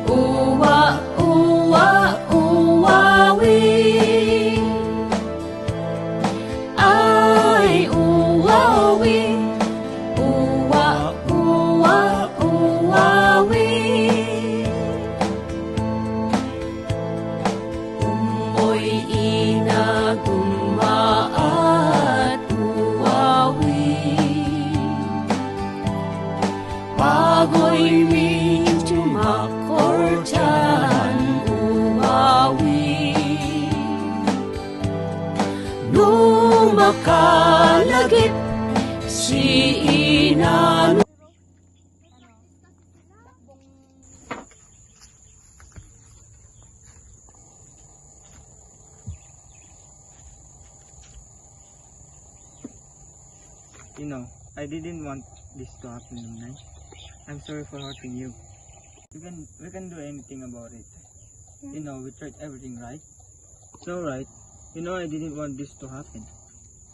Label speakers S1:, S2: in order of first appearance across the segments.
S1: uwa, uwa, uwawi. Ay, uwawi, uwa, uwa, uwawi. Umoy inagumaat, uwawi. Bago'y medyo makortan, uwawi. Nung makalagip si inano.
S2: You know, I didn't want this to happen, Lunay. I'm sorry for hurting you. We can do anything about it. You know, we tried everything, right? It's alright. You know, I didn't want this to happen.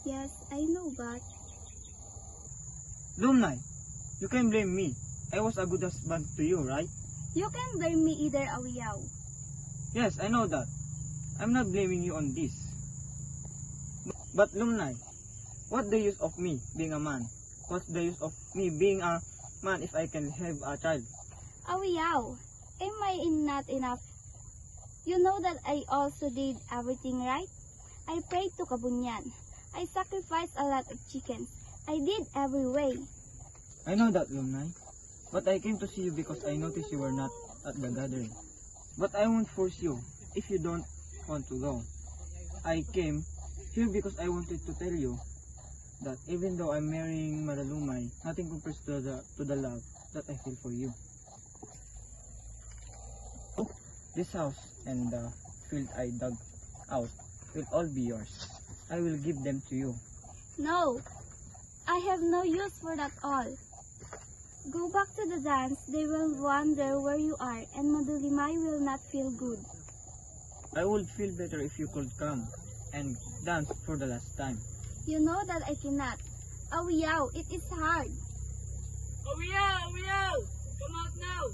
S3: Yes, I know, but
S2: Lunay, you can blame me. I was a good husband to you, right?
S3: you can blame me either, Awiyaw.
S2: Yes, I know that. I'm not blaming you on this. But Lunay, what's the use of me being a man? What's the use of me being a man if I can have a child?
S3: Awiyaw, am I not enough? You know that I also did everything right. I prayed to Kabunyan. I sacrificed a lot of chickens. I did every way.
S2: I know that, Lunay. But I came to see you because I noticed you were not at the gathering. But I won't force you if you don't want to go. I came here because I wanted to tell you that even though I'm marrying Maralumay, nothing compares to the love that I feel for you. This house and the field I dug out will all be yours. I will give them to you.
S3: No, I have no use for that all. Go back to the dance, they will wonder where you are, and Madulimay will not feel good.
S2: I would feel better if you could come and dance for the last time.
S3: You know that I cannot. Awiyaw, it is hard.
S1: Awiyaw, Awiyaw, come out now.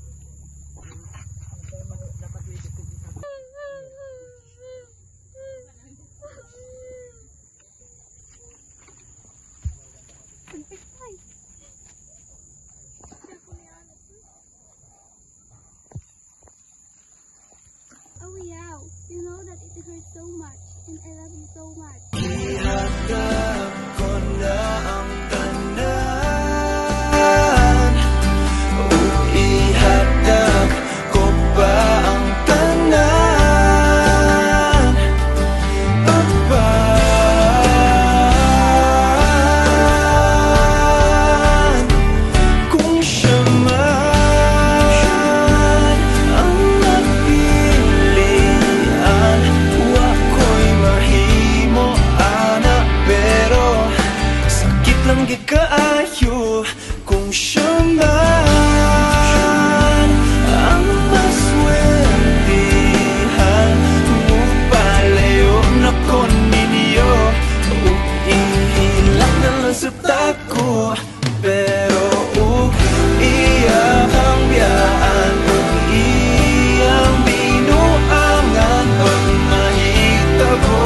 S3: Awiyaw, you know that it hurts so much, and I love you so much.
S4: Ihagam ko na ang tanan, o ihagam ko ba ang tanan? Apan, kung siya man ang napilian, wako'y mahimo ana, pero sakit lang gikaayo kung siya man ang maswertihan. Palayo na ko ninyo, ihilak na lang sa tako, pero iyang biyaan, iyang binuangan pag mahitabo.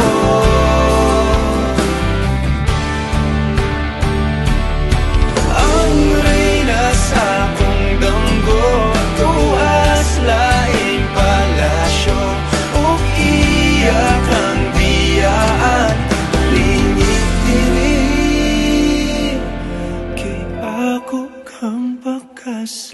S4: Ang reyna sa akong danggo, tuas laing palasyo, o iyak ang biyaan, lingit diri kay ako kang bakas.